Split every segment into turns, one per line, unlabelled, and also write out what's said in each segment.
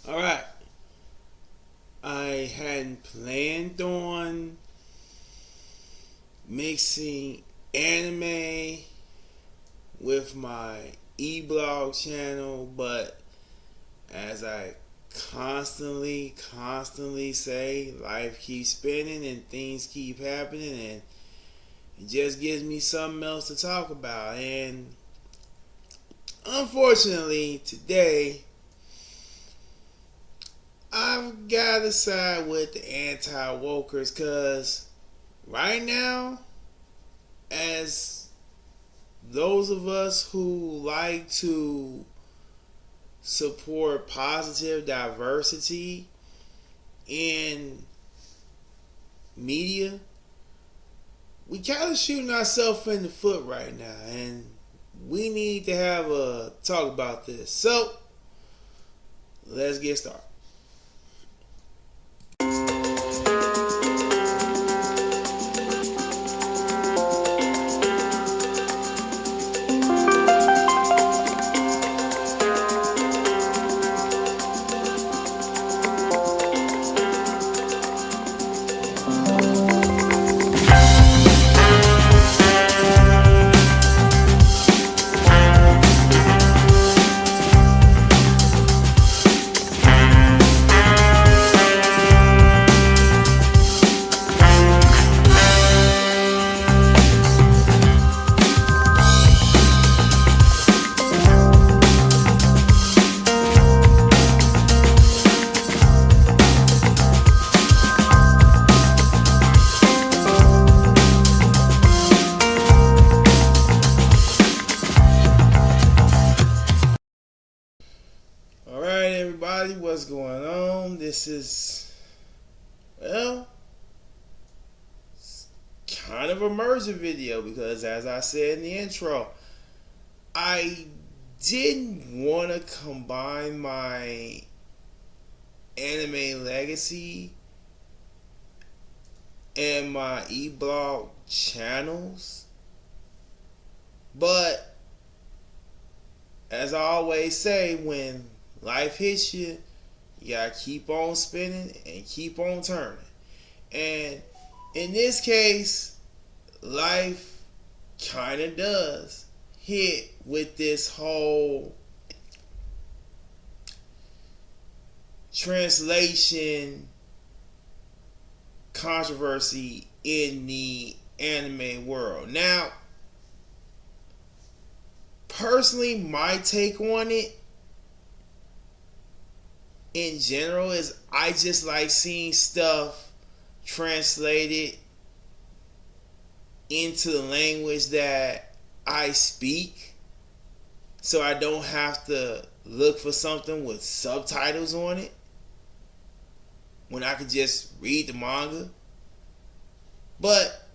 Alright. I hadn't planned on mixing anime with my e-blog channel, but as I constantly say, life keeps spinning and things keep happening, and it just gives me something else to talk about. And unfortunately, today I've got to side with the anti-wokers, because right now, as those of us who like to support positive diversity in media, we kind of shooting ourselves in the foot right now, and we need to have a talk about this. So let's get started. Alright, everybody, what's going on? This is, well, kind of a merger video because, as I said in the intro, I didn't want to combine my anime legacy and my e-blog channels, but as I always say, when life hits you, you gotta keep on spinning and keep on turning. And in this case, life kind of does hit with this whole translation controversy in the anime world. Now, personally, my take on it in general is I just like seeing stuff translated into the language that I speak, so I don't have to look for something with subtitles on it when I could just read the manga. But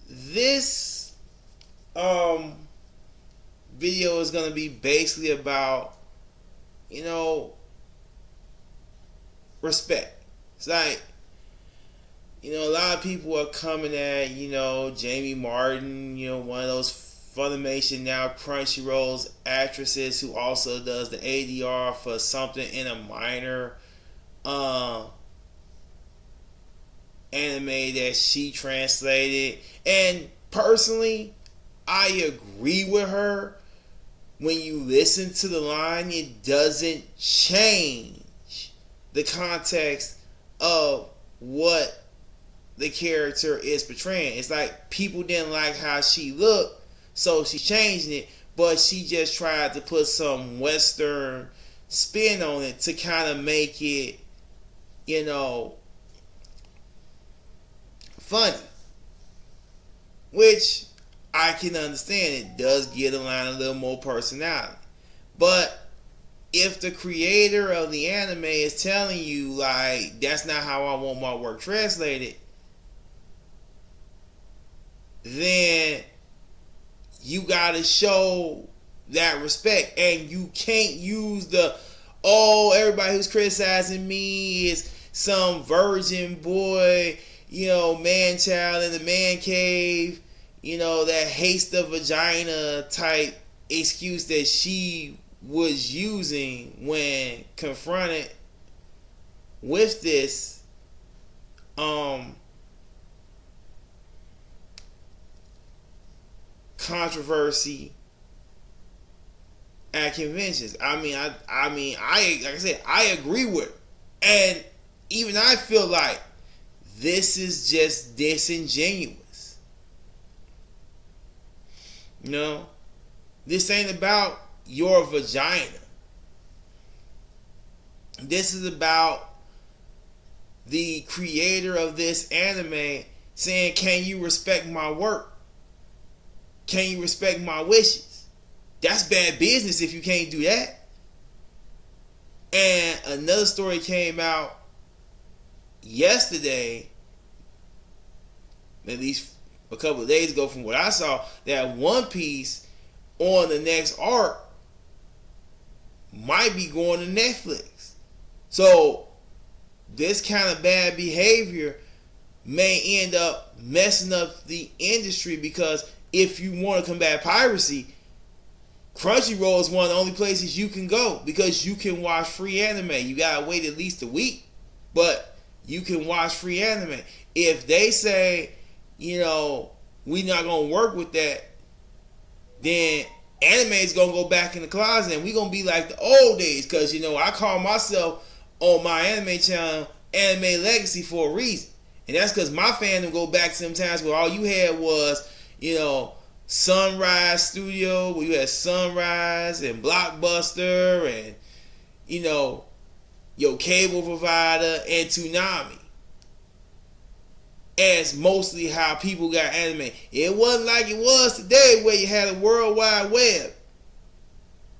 this video is going to be basically about, respect. It's like, a lot of people are coming at, Jamie Martin, one of those Funimation, now Crunchyroll's actresses, who also does the ADR for something in a minor anime that she translated. And personally, I agree with her. When you listen to the line, it doesn't change the context of what the character is portraying. It's like people didn't like how she looked, so she changed it, but she just tried to put some Western spin on it to kind of make it, funny. Which I can understand. It does give the line a little more personality. But if the creator of the anime is telling you, like, that's not how I want my work translated, then you gotta show that respect. And you can't use everybody who's criticizing me is some virgin boy, man child in the man cave, that hates the vagina type excuse that she was using when confronted with this controversy at conventions. Like I said, I agree with her. And even I feel like this is just disingenuous. You know, this ain't about your vagina. This is about the creator of this anime saying, can you respect my work? Can you respect my wishes? That's bad business if you can't do that. And another story came out yesterday, at least a couple of days ago from what I saw, that One Piece on the next arc might be going to Netflix. So this kind of bad behavior may end up messing up the industry, because if you want to combat piracy, Crunchyroll is one of the only places you can go, because you can watch free anime. You gotta wait at least a week, but you can watch free anime. If they say, we're not gonna work with that, then anime is gonna go back in the closet, and we're gonna be like the old days. Because I call myself on my anime channel Anime Legacy for a reason, and that's because my fandom go back to them times where all you had was Sunrise Studio, where you had Sunrise and Blockbuster and your cable provider and Toonami. As mostly how people got anime. It wasn't like it was today, where you had a World Wide Web,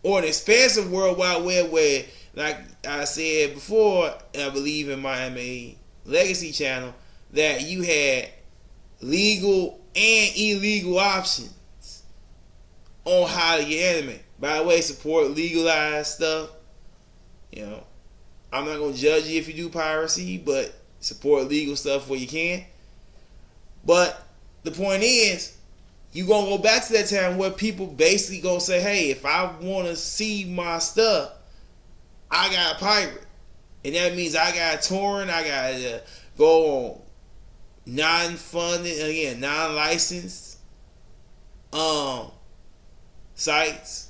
or an expansive World Wide Web, where, like I said before, I believe in my Anime Legacy channel, that you had legal and illegal options on how to get anime. By the way, support legalized stuff. I'm not gonna judge you if you do piracy, but support legal stuff where you can. But the point is, you gonna go back to that time where people basically gonna say, hey, if I wanna see my stuff, I got a pirate. And that means I got torrent, I gotta go on non-funded, again, non-licensed sites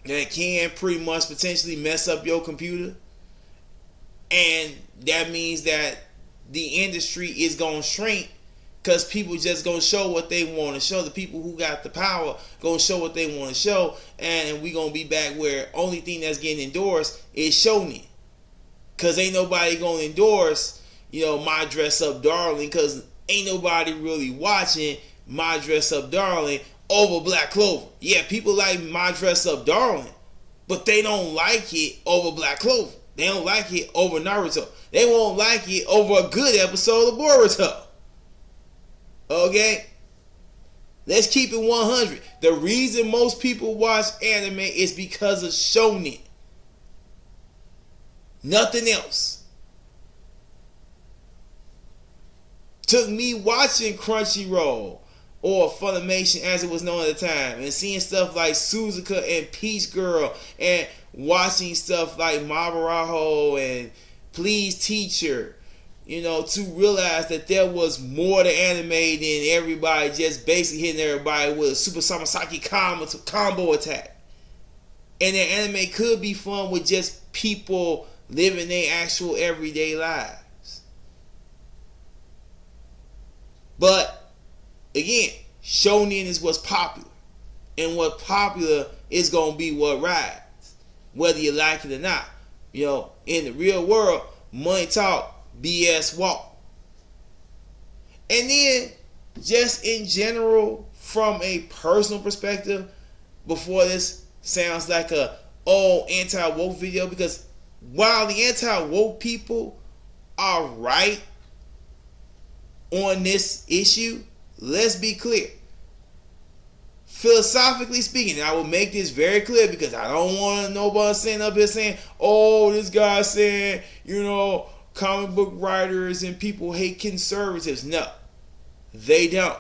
that can pretty much potentially mess up your computer. And that means that the industry is going to shrink, because people just going to show what they want to show. The people who got the power going to show what they want to show, and we going to be back where only thing that's getting endorsed is shonen. Because ain't nobody going to endorse, My Dress Up Darling, because ain't nobody really watching My Dress Up Darling over Black Clover. Yeah, people like My Dress Up Darling, but they don't like it over Black Clover. They don't like it over Naruto. They won't like it over a good episode of Boruto. Okay? Let's keep it 100. The reason most people watch anime is because of shonen. Nothing else. Took me watching Crunchyroll, or Funimation as it was known at the time, and seeing stuff like Suzuka and Peach Girl, and watching stuff like Mabaraho and Please Teacher, to realize that there was more to anime than everybody just basically hitting everybody with a Super Samasaki combo attack. And that anime could be fun with just people living their actual everyday lives. But again, shonen is what's popular, and what popular is gonna be what rides, whether you like it or not. In the real world, money talk, BS walk. And then, just in general, from a personal perspective, before this sounds like a anti-woke video, because while the anti-woke people are right on this issue, let's be clear. Philosophically speaking, and I will make this very clear, because I don't want nobody sitting up here saying, this guy saying, comic book writers and people hate conservatives. No, they don't.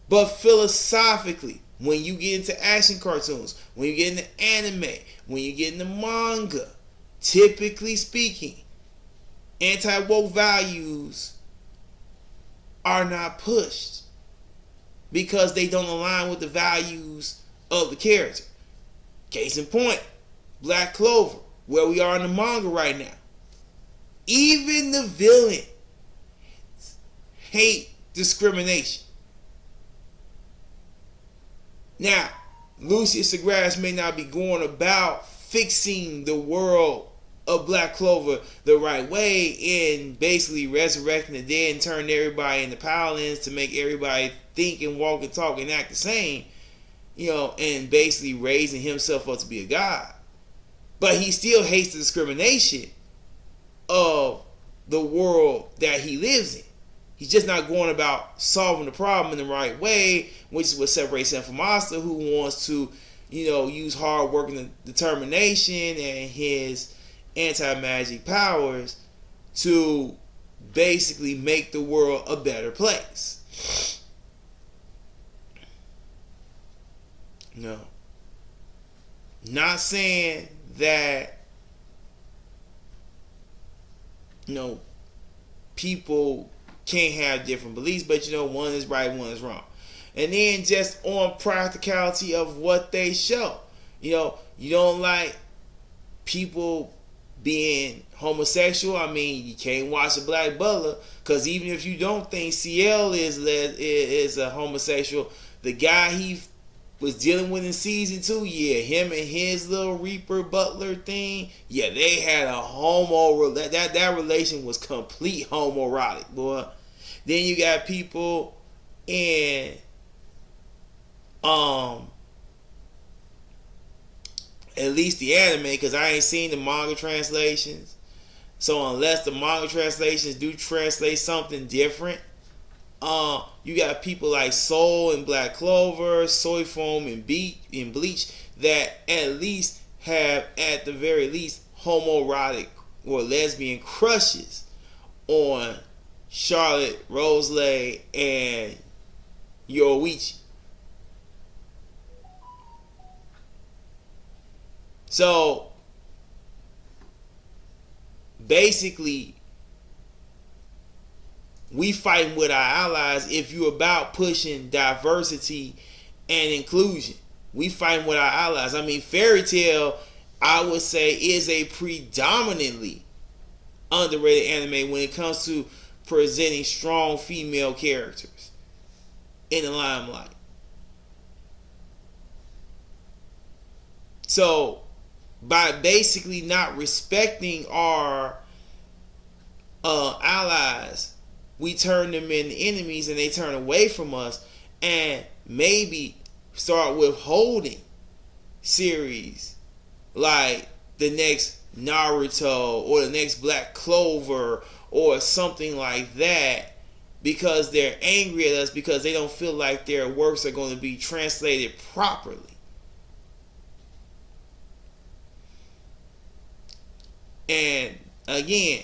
But philosophically, when you get into action cartoons, when you get into anime, when you get into manga, typically speaking, anti-woke values are not pushed because they don't align with the values of the character. Case in point, Black Clover, where we are in the manga right now. Even the villain hate discrimination. Now, Lucius Degrasse may not be going about fixing the world of Black Clover the right way and basically resurrecting the dead and turning everybody into Paladins to make everybody think and walk and talk and act the same, and basically raising himself up to be a god. But he still hates the discrimination of the world that he lives in. He's just not going about solving the problem in the right way, which is what separates him from Asta, who wants to, use hard work and determination and his anti-magic powers to basically make the world a better place. No. Not saying that, people can't have different beliefs, but one is right, one is wrong. And then just on practicality of what they show. You don't like people being homosexual. I mean, you can't watch a Black Butler, because even if you don't think CL is a homosexual, the guy he was dealing with in season 2, him and his little Reaper Butler thing, they had a that relation was complete homoerotic, boy. Then you got people in at least the anime, because I ain't seen the manga translations. So unless the manga translations do translate something different, you got people like Soul and Black Clover, Soy Foam and Bleach that at least have, at the very least, homoerotic or lesbian crushes on Charlotte, Roselay, and Yoichi. So basically, we fighting with our allies if you're about pushing diversity and inclusion. We fighting with our allies. I mean, Fairy Tail, I would say, is a predominantly underrated anime when it comes to presenting strong female characters in the limelight. So, by basically not respecting our allies, we turn them into enemies and they turn away from us, and maybe start withholding series like the next Naruto or the next Black Clover or something like that, because they're angry at us because they don't feel like their works are going to be translated properly. And again,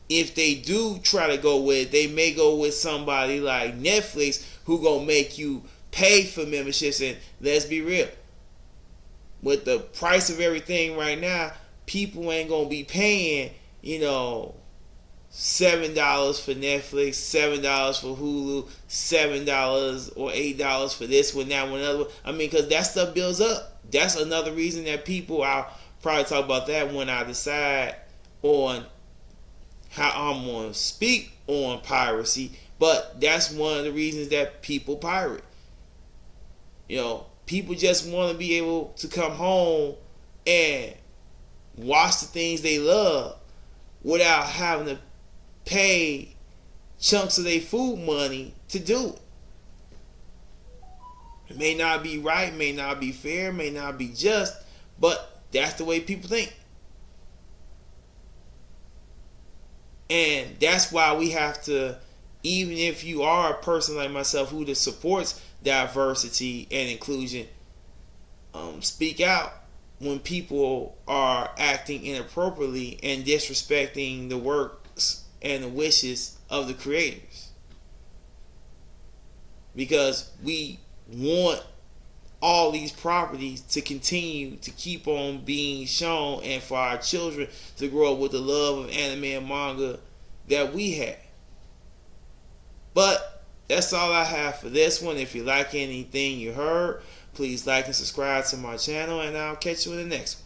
if they do try to go with, they may go with somebody like Netflix, who gonna make you pay for memberships. And let's be real, with the price of everything right now, people ain't gonna be paying, $7 for Netflix, $7 for Hulu, $7 or $8 for this one, that one, another one. I mean, because that stuff builds up. That's another reason that people, I'll probably talk about that when I decide on how I'm going to speak on piracy. But that's one of the reasons that people pirate. People just want to be able to come home and watch the things they love without having to pay chunks of their food money to do it. It may not be right, may not be fair, may not be just, but that's the way people think. And that's why we have to, even if you are a person like myself who just supports diversity and inclusion, speak out when people are acting inappropriately and disrespecting the works and the wishes of the creators. because we want all these properties to continue to keep on being shown, and for our children to grow up with the love of anime and manga that we had. But that's all I have for this one. If you like anything you heard, please like and subscribe to my channel, and I'll catch you in the next one.